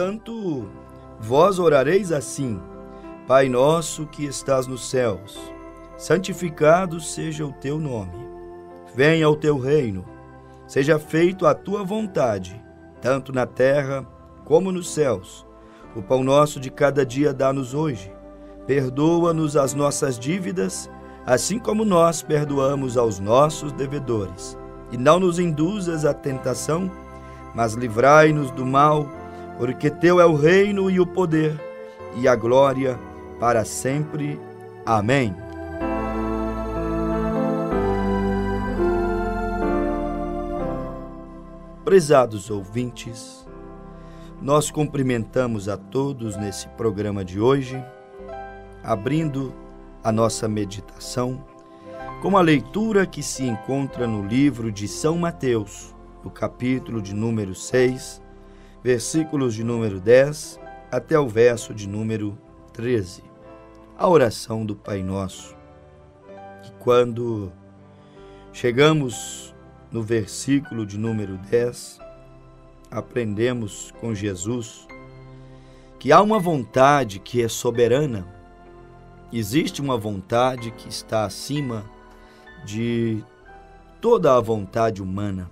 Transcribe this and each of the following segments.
Portanto, vós orareis assim: Pai nosso que estás nos céus, santificado seja o teu nome. Venha o teu reino. Seja feito a tua vontade, tanto na terra como nos céus. O pão nosso de cada dia dá-nos hoje. Perdoa-nos as nossas dívidas, assim como nós perdoamos aos nossos devedores. E não nos induzas à tentação, mas livrai-nos do mal, porque teu é o reino e o poder e a glória para sempre. Amém. Prezados ouvintes, nós cumprimentamos a todos nesse programa de hoje, abrindo a nossa meditação com a leitura que se encontra no livro de São Mateus, no capítulo de número 6, versículos de número 10 até o verso de número 13. A oração do Pai Nosso, que quando chegamos no versículo de número 10, aprendemos com Jesus que há uma vontade que é soberana. Existe uma vontade que está acima de toda a vontade humana.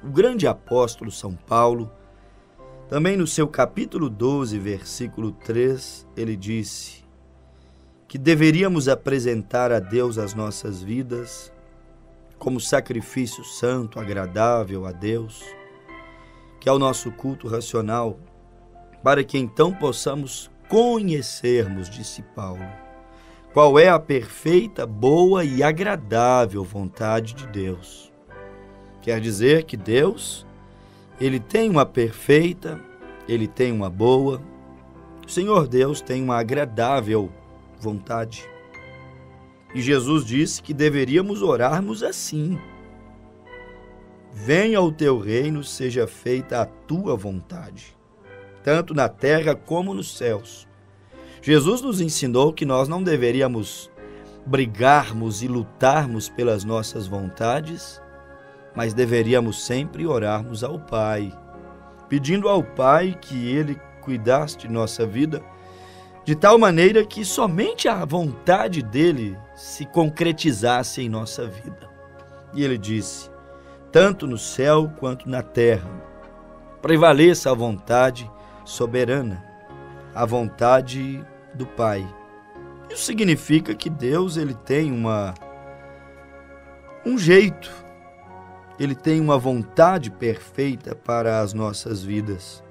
O grande apóstolo São Paulo, também no seu capítulo 12, versículo 3, ele disse que deveríamos apresentar a Deus as nossas vidas como sacrifício santo, agradável a Deus, que é o nosso culto racional, para que então possamos conhecermos, disse Paulo, qual é a perfeita, boa e agradável vontade de Deus. Quer dizer que Deus, Ele tem uma perfeita, Ele tem uma boa, o Senhor Deus tem uma agradável vontade. E Jesus disse que deveríamos orarmos assim: venha o teu reino, seja feita a tua vontade, tanto na terra como nos céus. Jesus nos ensinou que nós não deveríamos brigarmos e lutarmos pelas nossas vontades, mas deveríamos sempre orarmos ao Pai, pedindo ao Pai que Ele cuidasse de nossa vida, de tal maneira que somente a vontade dEle se concretizasse em nossa vida. E Ele disse: tanto no céu quanto na terra, prevaleça a vontade soberana, a vontade do Pai. Isso significa que Deus, Ele tem um jeito, Ele tem uma vontade perfeita para as nossas vidas.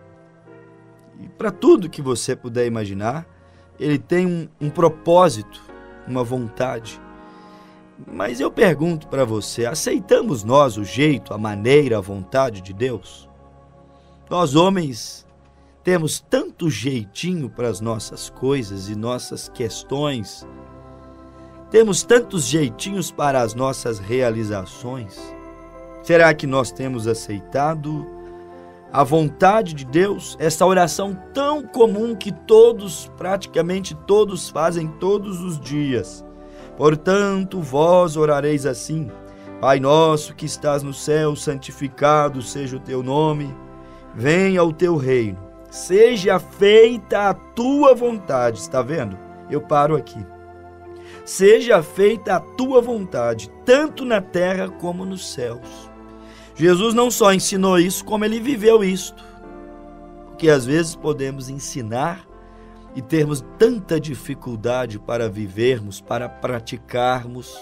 E para tudo que você puder imaginar, Ele tem um propósito, uma vontade. Mas eu pergunto para você, aceitamos nós o jeito, a maneira, a vontade de Deus? Nós, homens, temos tanto jeitinho para as nossas coisas e nossas questões. Temos tantos jeitinhos para as nossas realizações. Será que nós temos aceitado a vontade de Deus? Essa oração tão comum que todos, praticamente todos, fazem todos os dias. Portanto, vós orareis assim: Pai nosso que estás no céu, santificado seja o teu nome. Venha o teu reino. Seja feita a tua vontade. Está vendo? Eu paro aqui. Seja feita a tua vontade, tanto na terra como nos céus. Jesus não só ensinou isso, como Ele viveu isto. Porque às vezes podemos ensinar e termos tanta dificuldade para vivermos, para praticarmos.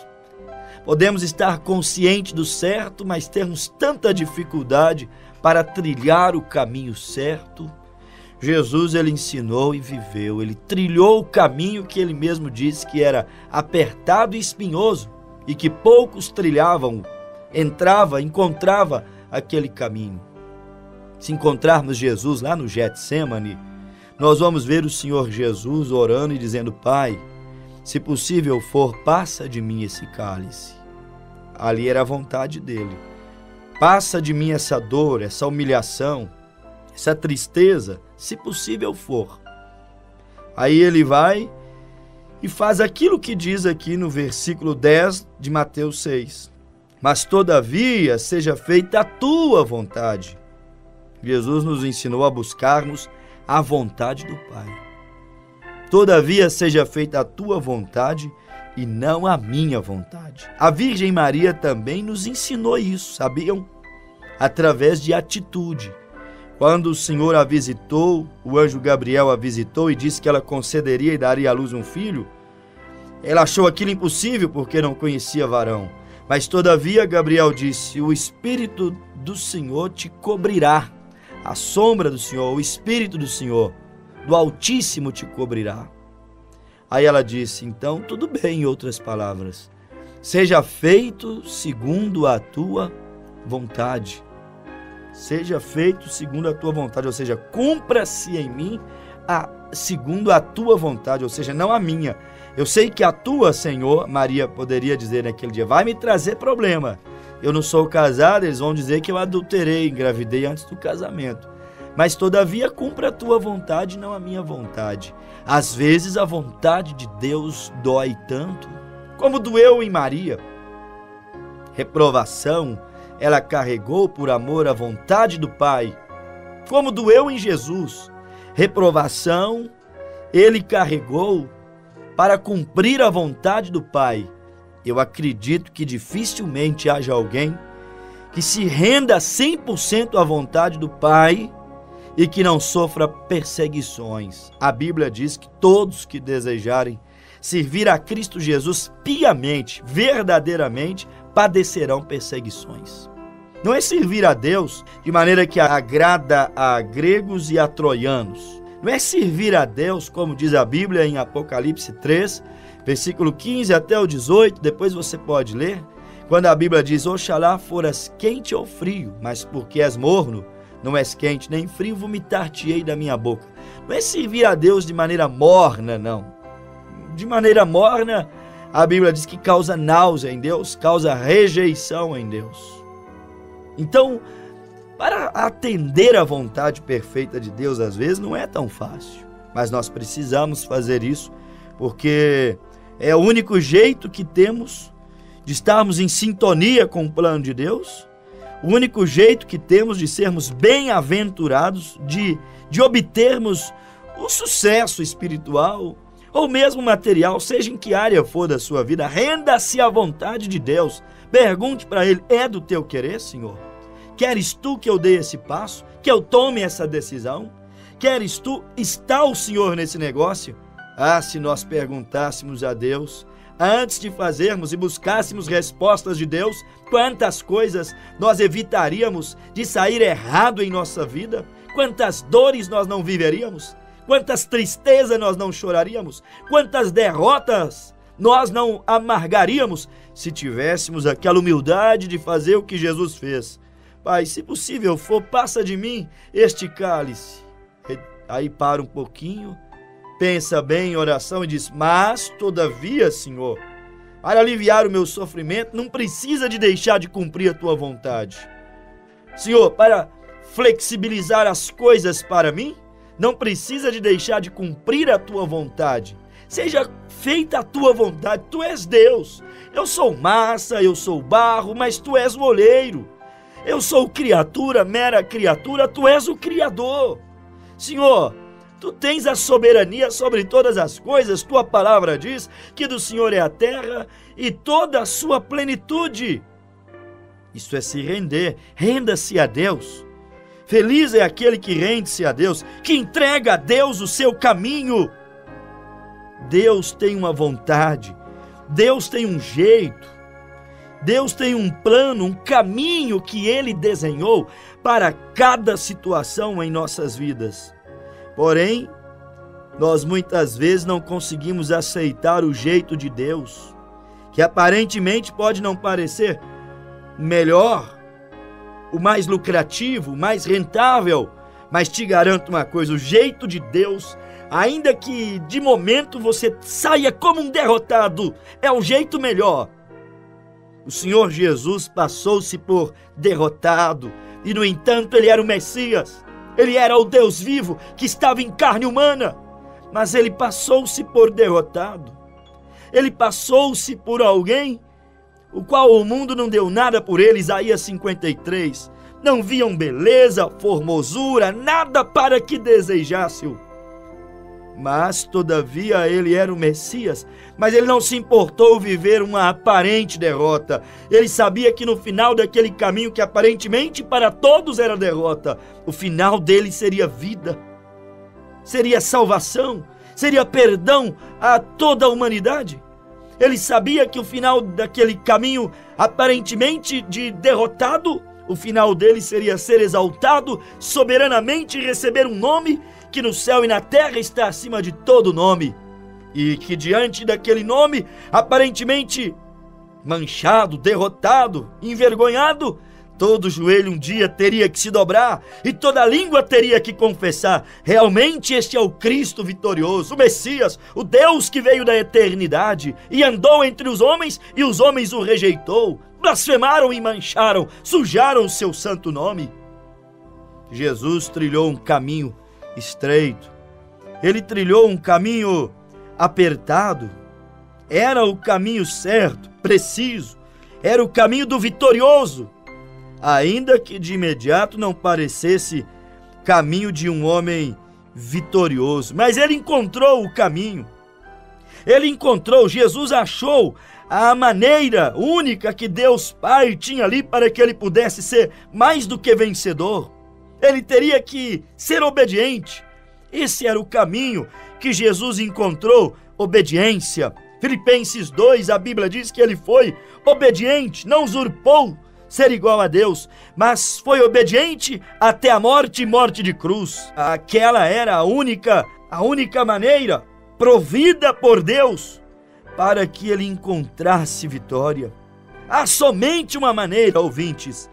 Podemos estar conscientes do certo, mas termos tanta dificuldade para trilhar o caminho certo. Jesus, Ele ensinou e viveu, Ele trilhou o caminho que Ele mesmo disse que era apertado e espinhoso e que poucos trilhavam, encontrava aquele caminho. Se encontrarmos Jesus lá no Getsemane, nós vamos ver o Senhor Jesus orando e dizendo: Pai, se possível for, passa de mim esse cálice. Ali era a vontade dele. Passa de mim essa dor, essa humilhação, essa tristeza, se possível for. Aí ele vai e faz aquilo que diz aqui no versículo 10 de Mateus 6. Mas todavia seja feita a tua vontade. Jesus nos ensinou a buscarmos a vontade do Pai. Todavia seja feita a tua vontade e não a minha vontade. A Virgem Maria também nos ensinou isso, sabiam? Através de atitude. Quando o Senhor a visitou, o anjo Gabriel a visitou e disse que ela concederia e daria à luz um filho, ela achou aquilo impossível porque não conhecia varão. Mas todavia Gabriel disse: o Espírito do Senhor te cobrirá. A sombra do Senhor, o Espírito do Senhor, do Altíssimo te cobrirá. Aí ela disse: então tudo bem, em outras palavras, seja feito segundo a tua vontade. Seja feito segundo a tua vontade, ou seja, cumpra-se em mim segundo a tua vontade, ou seja, não a minha. Eu sei que a tua, Senhor, Maria poderia dizer naquele dia, vai me trazer problema. Eu não sou casada, eles vão dizer que eu adulterei, engravidei antes do casamento. Mas todavia cumpra a tua vontade, não a minha vontade. Às vezes a vontade de Deus dói tanto, como doeu em Maria. Reprovação ela carregou por amor à vontade do Pai, como doeu em Jesus. Reprovação ele carregou para cumprir a vontade do Pai. Eu acredito que dificilmente haja alguém que se renda 100% à vontade do Pai e que não sofra perseguições. A Bíblia diz que todos que desejarem servir a Cristo Jesus piamente, verdadeiramente, padecerão perseguições. Não é servir a Deus de maneira que agrada a gregos e a troianos. Não é servir a Deus, como diz a Bíblia em Apocalipse 3, versículo 15 até o 18, depois você pode ler, quando a Bíblia diz: oxalá foras quente ou frio, mas porque és morno, não és quente nem frio, vomitar-te-ei da minha boca. Não é servir a Deus de maneira morna, não. De maneira morna, a Bíblia diz que causa náusea em Deus, causa rejeição em Deus. Então, para atender à vontade perfeita de Deus, às vezes não é tão fácil. Mas nós precisamos fazer isso, porque é o único jeito que temos de estarmos em sintonia com o plano de Deus, o único jeito que temos de sermos bem-aventurados, de obtermos o sucesso espiritual, ou mesmo material, seja em que área for da sua vida. Renda-se à vontade de Deus. Pergunte para Ele: é do teu querer, Senhor? Queres tu que eu dê esse passo? Que eu tome essa decisão? Queres tu? Está o Senhor nesse negócio? Ah, se nós perguntássemos a Deus, antes de fazermos e buscássemos respostas de Deus, quantas coisas nós evitaríamos de sair errado em nossa vida? Quantas dores nós não viveríamos? Quantas tristezas nós não choraríamos? Quantas derrotas nós não amargaríamos se tivéssemos aquela humildade de fazer o que Jesus fez? Pai, se possível for, passa de mim este cálice. Aí para um pouquinho, pensa bem em oração e diz: mas todavia, Senhor, para aliviar o meu sofrimento, não precisa de deixar de cumprir a tua vontade. Senhor, para flexibilizar as coisas para mim, não precisa de deixar de cumprir a tua vontade. Seja feita a tua vontade. Tu és Deus. Eu sou massa, eu sou barro, mas tu és o oleiro. Eu sou criatura, mera criatura, tu és o Criador. Senhor, tu tens a soberania sobre todas as coisas. Tua palavra diz que do Senhor é a terra e toda a sua plenitude. Isso é se render. Renda-se a Deus. Feliz é aquele que rende-se a Deus, que entrega a Deus o seu caminho. Deus tem uma vontade, Deus tem um jeito, Deus tem um plano, um caminho que Ele desenhou para cada situação em nossas vidas. Porém, nós muitas vezes não conseguimos aceitar o jeito de Deus, que aparentemente pode não parecer melhor, o mais lucrativo, o mais rentável, mas te garanto uma coisa: o jeito de Deus, ainda que de momento você saia como um derrotado, é o jeito melhor. O Senhor Jesus passou-se por derrotado e, no entanto, Ele era o Messias. Ele era o Deus vivo que estava em carne humana, mas Ele passou-se por derrotado. Ele passou-se por alguém o qual o mundo não deu nada por ele. Isaías 53, não viam beleza, formosura, nada para que desejasse-o. Mas, todavia, ele era o Messias, mas ele não se importou viver uma aparente derrota. Ele sabia que no final daquele caminho que aparentemente para todos era derrota, o final dele seria vida, seria salvação, seria perdão a toda a humanidade. Ele sabia que o final daquele caminho aparentemente de derrotado, o final dele seria ser exaltado soberanamente e receber um nome que no céu e na terra está acima de todo nome, e que diante daquele nome, aparentemente manchado, derrotado, envergonhado, todo joelho um dia teria que se dobrar e toda língua teria que confessar: realmente este é o Cristo vitorioso, o Messias, o Deus que veio da eternidade e andou entre os homens e os homens o rejeitou, blasfemaram e mancharam, sujaram o seu santo nome. Jesus trilhou um caminho estreito, ele trilhou um caminho apertado, era o caminho certo, preciso, era o caminho do vitorioso, ainda que de imediato não parecesse caminho de um homem vitorioso, mas ele encontrou o caminho, Jesus achou a maneira única que Deus Pai tinha ali para que ele pudesse ser mais do que vencedor. Ele teria que ser obediente. Esse era o caminho que Jesus encontrou, obediência. Filipenses 2, a Bíblia diz que ele foi obediente, não usurpou ser igual a Deus, mas foi obediente até a morte e morte de cruz. Aquela era a única maneira provida por Deus para que ele encontrasse vitória. Há somente uma maneira, ouvintes,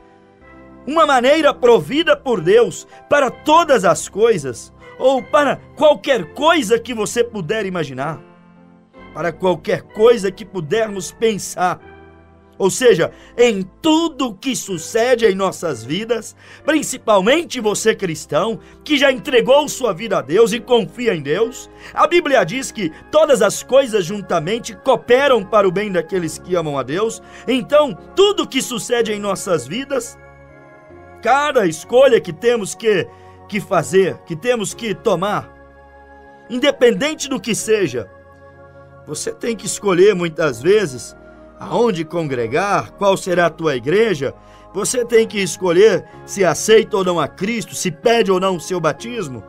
uma maneira provida por Deus para todas as coisas, ou para qualquer coisa que você puder imaginar, para qualquer coisa que pudermos pensar. Ou seja, em tudo que sucede em nossas vidas, principalmente você cristão, que já entregou sua vida a Deus e confia em Deus, a Bíblia diz que todas as coisas juntamente cooperam para o bem daqueles que amam a Deus. Então, tudo que sucede em nossas vidas, cada escolha que temos que fazer, que temos que tomar, independente do que seja, você tem que escolher muitas vezes aonde congregar, qual será a tua igreja. Você tem que escolher se aceita ou não a Cristo, se pede ou não o seu batismo.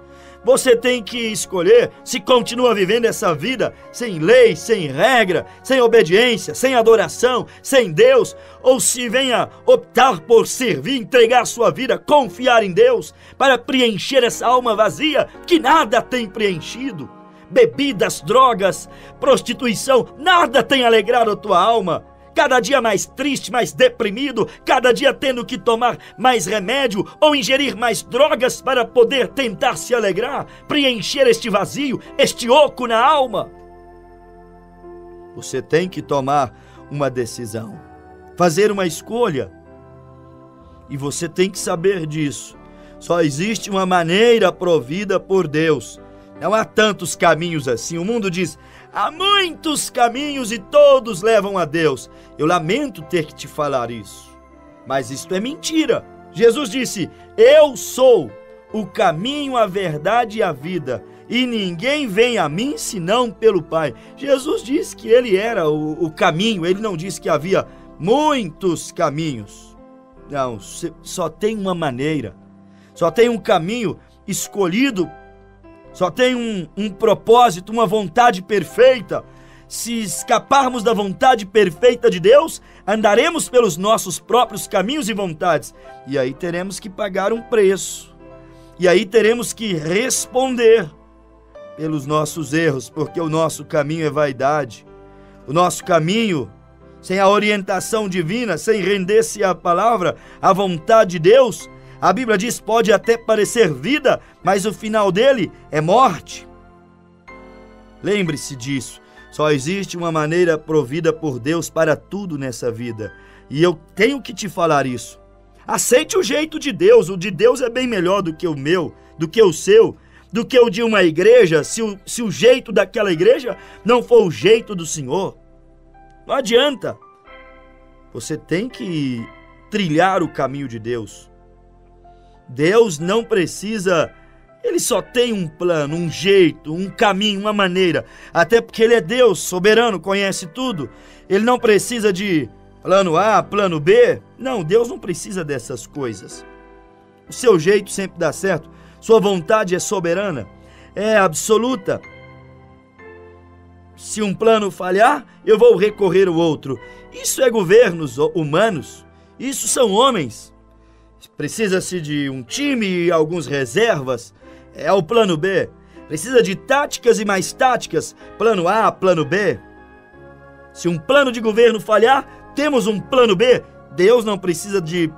Você tem que escolher se continua vivendo essa vida sem lei, sem regra, sem obediência, sem adoração, sem Deus, ou se venha optar por servir, entregar sua vida, confiar em Deus para preencher essa alma vazia que nada tem preenchido. Bebidas, drogas, prostituição, nada tem alegrado a tua alma. Cada dia mais triste, mais deprimido, cada dia tendo que tomar mais remédio ou ingerir mais drogas para poder tentar se alegrar, preencher este vazio, este oco na alma. Você tem que tomar uma decisão, fazer uma escolha. E você tem que saber disso. Só existe uma maneira provida por Deus. Não há tantos caminhos assim. O mundo diz: há muitos caminhos e todos levam a Deus. Eu lamento ter que te falar isso, mas isto é mentira. Jesus disse: eu sou o caminho, a verdade e a vida, e ninguém vem a mim senão pelo Pai. Jesus disse que ele era o caminho, ele não disse que havia muitos caminhos. Não, só tem uma maneira, só tem um caminho escolhido, só tem um propósito, uma vontade perfeita. Se escaparmos da vontade perfeita de Deus, andaremos pelos nossos próprios caminhos e vontades. E aí teremos que pagar um preço. E aí teremos que responder pelos nossos erros, porque o nosso caminho é vaidade. O nosso caminho, sem a orientação divina, sem render-se à palavra, à vontade de Deus, a Bíblia diz, pode até parecer vida, mas o final dele é morte. Lembre-se disso. Só existe uma maneira provida por Deus para tudo nessa vida. E eu tenho que te falar isso. Aceite o jeito de Deus. O de Deus é bem melhor do que o meu, do que o seu, do que o de uma igreja, se o jeito daquela igreja não for o jeito do Senhor. Não adianta. Você tem que trilhar o caminho de Deus. Deus não precisa, Ele só tem um plano, um jeito, um caminho, uma maneira. Até porque Ele é Deus, soberano, conhece tudo. Ele não precisa de plano A, plano B. Não, Deus não precisa dessas coisas. O seu jeito sempre dá certo. Sua vontade é soberana, é absoluta. Se um plano falhar, eu vou recorrer ao outro. Isso é governos humanos. Isso são homens. Precisa-se de um time e alguns reservas. É o plano B. Precisa de táticas e mais táticas. Plano A, plano B. Se um plano de governo falhar, temos um plano B. Deus não precisa de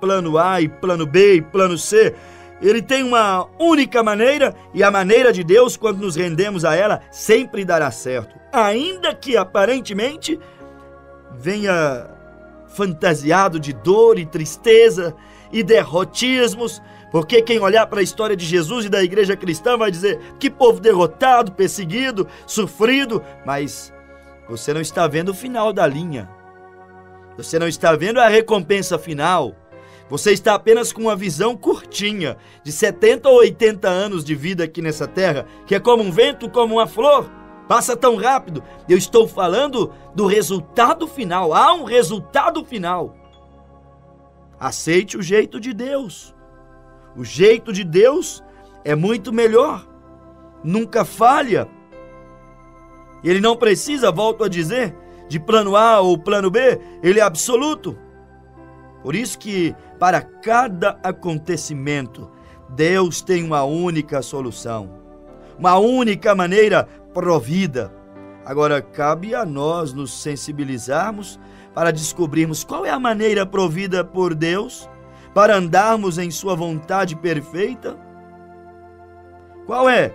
plano A e plano B e plano C. Ele tem uma única maneira, e a maneira de Deus, quando nos rendemos a ela, sempre dará certo. Ainda que aparentemente venha fantasiado de dor e tristeza e derrotismos, porque quem olhar para a história de Jesus e da igreja cristã vai dizer: que povo derrotado, perseguido, sofrido. Mas você não está vendo o final da linha. Você não está vendo a recompensa final. Você está apenas com uma visão curtinha, de 70 ou 80 anos de vida aqui nessa terra, que é como um vento, como uma flor, passa tão rápido. Eu estou falando do resultado final. Há um resultado final. Aceite o jeito de Deus. O jeito de Deus é muito melhor. Nunca falha. Ele não precisa, volto a dizer, de plano A ou plano B. Ele é absoluto. Por isso que, para cada acontecimento, Deus tem uma única solução, uma única maneira provida. Agora, cabe a nós nos sensibilizarmos para descobrirmos qual é a maneira provida por Deus para andarmos em sua vontade perfeita. Qual é?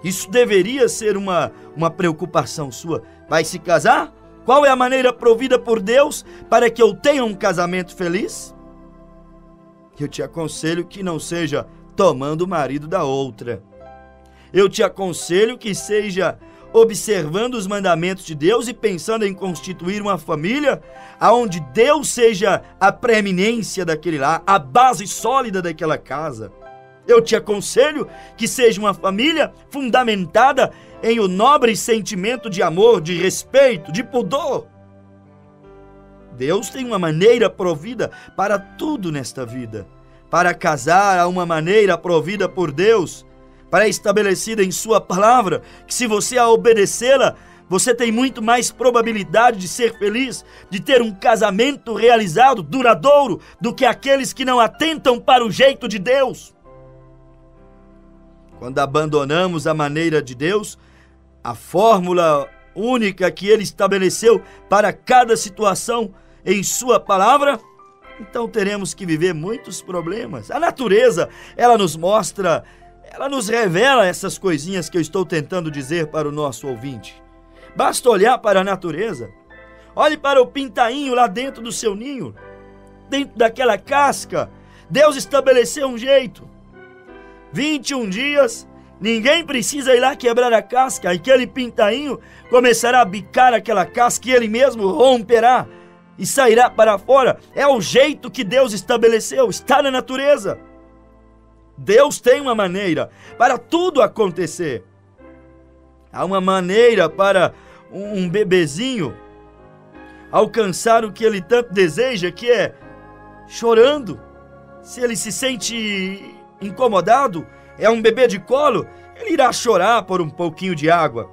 Isso deveria ser uma preocupação sua. Vai se casar? Qual é a maneira provida por Deus para que eu tenha um casamento feliz? Eu te aconselho que não seja tomando o marido da outra. Eu te aconselho que seja observando os mandamentos de Deus e pensando em constituir uma família onde Deus seja a preeminência daquele lar, a base sólida daquela casa. Eu te aconselho que seja uma família fundamentada em o nobre sentimento de amor, de respeito, de pudor. Deus tem uma maneira provida para tudo nesta vida. Para casar, há uma maneira provida por Deus, pré-estabelecida em sua palavra, que se você a obedecê-la, você tem muito mais probabilidade de ser feliz, de ter um casamento realizado, duradouro, do que aqueles que não atentam para o jeito de Deus. Quando abandonamos a maneira de Deus, a fórmula única que Ele estabeleceu para cada situação em sua palavra, então teremos que viver muitos problemas. A natureza, ela nos mostra, ela nos revela essas coisinhas que eu estou tentando dizer para o nosso ouvinte. Basta olhar para a natureza. Olhe para o pintainho lá dentro do seu ninho, dentro daquela casca. Deus estabeleceu um jeito. 21 dias, ninguém precisa ir lá quebrar a casca. Aquele pintainho começará a bicar aquela casca e ele mesmo romperá e sairá para fora. É o jeito que Deus estabeleceu, está na natureza. Deus tem uma maneira para tudo acontecer. Há uma maneira para um bebezinho alcançar o que ele tanto deseja, que é chorando. Se ele se sente incomodado, é um bebê de colo, ele irá chorar por um pouquinho de água.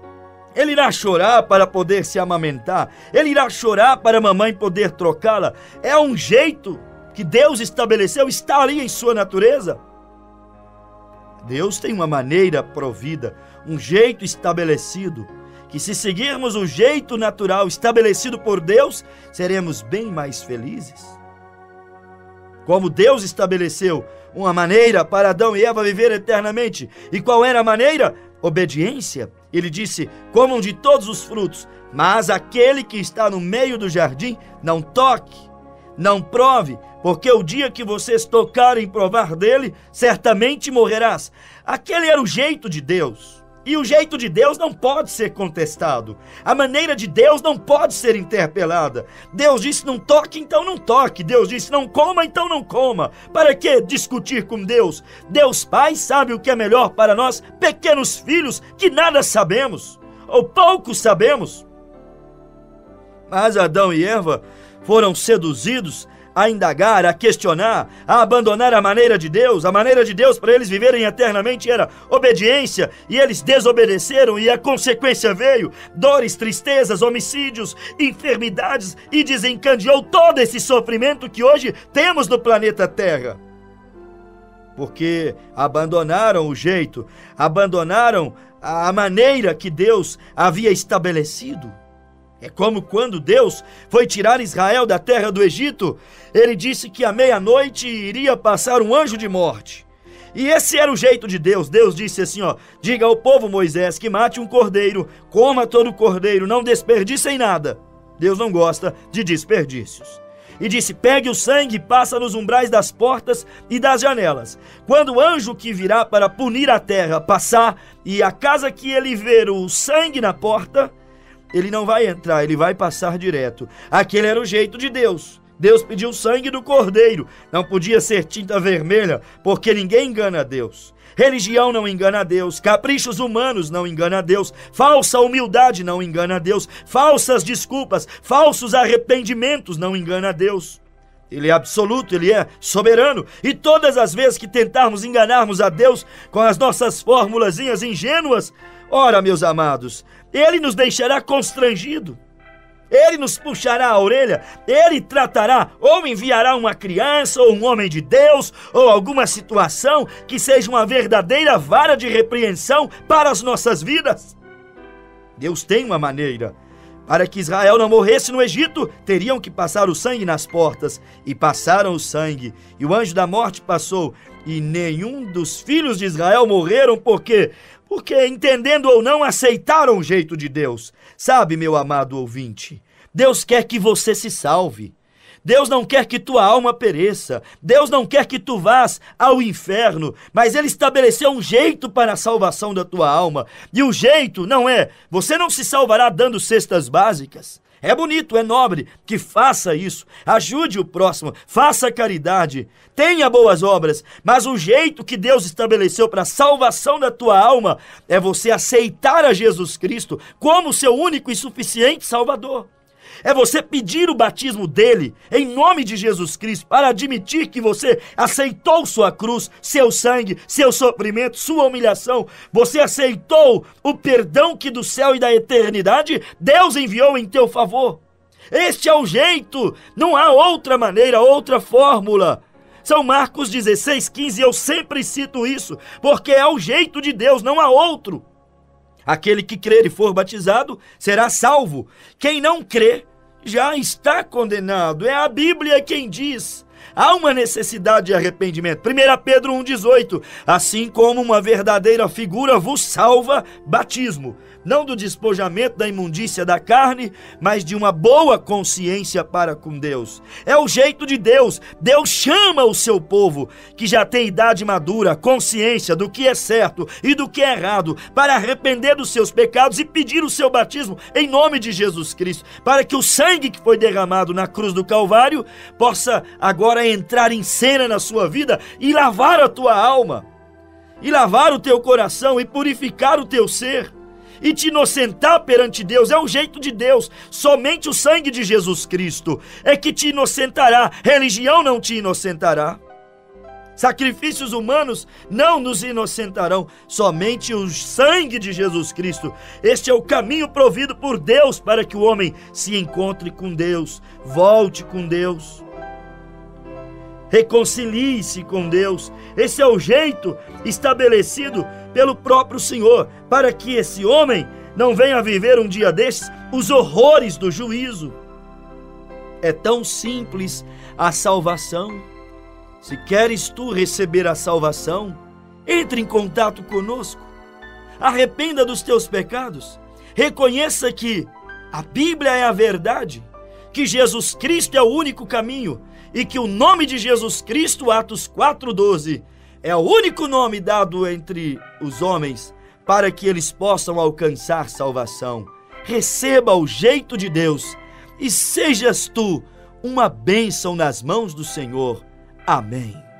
Ele irá chorar para poder se amamentar. Ele irá chorar para a mamãe poder trocá-la. É um jeito que Deus estabeleceu, está ali em sua natureza. Deus tem uma maneira provida, um jeito estabelecido, que se seguirmos o jeito natural estabelecido por Deus, seremos bem mais felizes. Como Deus estabeleceu uma maneira para Adão e Eva viver eternamente. E qual era a maneira? Obediência. Ele disse: comam de todos os frutos, mas aquele que está no meio do jardim, não toque, não prove, porque o dia que vocês tocarem e provar dele, certamente morrerás. Aquele era o jeito de Deus. E o jeito de Deus não pode ser contestado. A maneira de Deus não pode ser interpelada. Deus disse não toque, então não toque. Deus disse não coma, então não coma. Para que discutir com Deus? Deus Pai sabe o que é melhor para nós, pequenos filhos, que nada sabemos, ou pouco sabemos. Mas Adão e Eva foram seduzidos a indagar, a questionar, a abandonar a maneira de Deus. A maneira de Deus para eles viverem eternamente era obediência, e eles desobedeceram, e a consequência veio: dores, tristezas, homicídios, enfermidades, e desencadeou todo esse sofrimento que hoje temos no planeta Terra. Porque abandonaram o jeito, abandonaram a maneira que Deus havia estabelecido. É como quando Deus foi tirar Israel da terra do Egito, ele disse que à meia-noite iria passar um anjo de morte. E esse era o jeito de Deus. Deus disse assim, diga ao povo, Moisés, que mate um cordeiro, coma todo o cordeiro, não desperdicem nada. Deus não gosta de desperdícios. E disse, pegue o sangue e passa nos umbrais das portas e das janelas. Quando o anjo que virá para punir a terra passar, e a casa que ele ver o sangue na porta, ele não vai entrar, ele vai passar direto. Aquele era o jeito de Deus. Deus pediu sangue do cordeiro. Não podia ser tinta vermelha, porque ninguém engana a Deus. Religião não engana a Deus. Caprichos humanos não engana a Deus. Falsa humildade não engana a Deus. Falsas desculpas, falsos arrependimentos não engana a Deus. Ele é absoluto, ele é soberano. E todas as vezes que tentarmos enganarmos a Deus com as nossas formulazinhas ingênuas, ora, meus amados, ele nos deixará constrangido. Ele nos puxará a orelha, ele tratará ou enviará uma criança ou um homem de Deus ou alguma situação que seja uma verdadeira vara de repreensão para as nossas vidas. Deus tem uma maneira. Para que Israel não morresse no Egito, teriam que passar o sangue nas portas. E passaram o sangue, e o anjo da morte passou, e nenhum dos filhos de Israel morreram, porque entendendo ou não, aceitaram o jeito de Deus. Sabe, meu amado ouvinte, Deus quer que você se salve. Deus não quer que tua alma pereça. Deus não quer que tu vás ao inferno. Mas Ele estabeleceu um jeito para a salvação da tua alma. E o jeito não é, você não se salvará dando cestas básicas. É bonito, é nobre, que faça isso. Ajude o próximo, faça caridade, tenha boas obras. Mas o jeito que Deus estabeleceu para a salvação da tua alma é você aceitar a Jesus Cristo como seu único e suficiente Salvador. É você pedir o batismo dele, em nome de Jesus Cristo, para admitir que você aceitou sua cruz, seu sangue, seu sofrimento, sua humilhação. Você aceitou o perdão que do céu e da eternidade Deus enviou em teu favor. Este é o jeito, não há outra maneira, outra fórmula. São Marcos 16:15, eu sempre cito isso, porque é o jeito de Deus, não há outro. Aquele que crer e for batizado será salvo. Quem não crê já está condenado. É a Bíblia quem diz. Há uma necessidade de arrependimento. 1 Pedro 1,18. Assim como uma verdadeira figura vos salva, batismo. Não do despojamento da imundícia da carne, mas de uma boa consciência para com Deus. É o jeito de Deus. Deus chama o seu povo, que já tem idade madura, consciência do que é certo e do que é errado, para arrepender dos seus pecados e pedir o seu batismo em nome de Jesus Cristo, para que o sangue que foi derramado na cruz do Calvário possa agora entrar em cena na sua vida e lavar a tua alma, e lavar o teu coração e purificar o teu ser, e te inocentar perante Deus. É o jeito de Deus. Somente o sangue de Jesus Cristo é que te inocentará. Religião não te inocentará. Sacrifícios humanos não nos inocentarão. Somente o sangue de Jesus Cristo. Este é o caminho provido por Deus para que o homem se encontre com Deus, volte com Deus, reconcilie-se com Deus. Esse é o jeito estabelecido pelo próprio Senhor, para que esse homem não venha viver um dia destes os horrores do juízo. É tão simples a salvação. Se queres tu receber a salvação, entre em contato conosco. Arrependa dos teus pecados. Reconheça que a Bíblia é a verdade, que Jesus Cristo é o único caminho, e que o nome de Jesus Cristo, Atos 4:12, é o único nome dado entre os homens para que eles possam alcançar salvação. Receba o jeito de Deus e sejas tu uma bênção nas mãos do Senhor. Amém.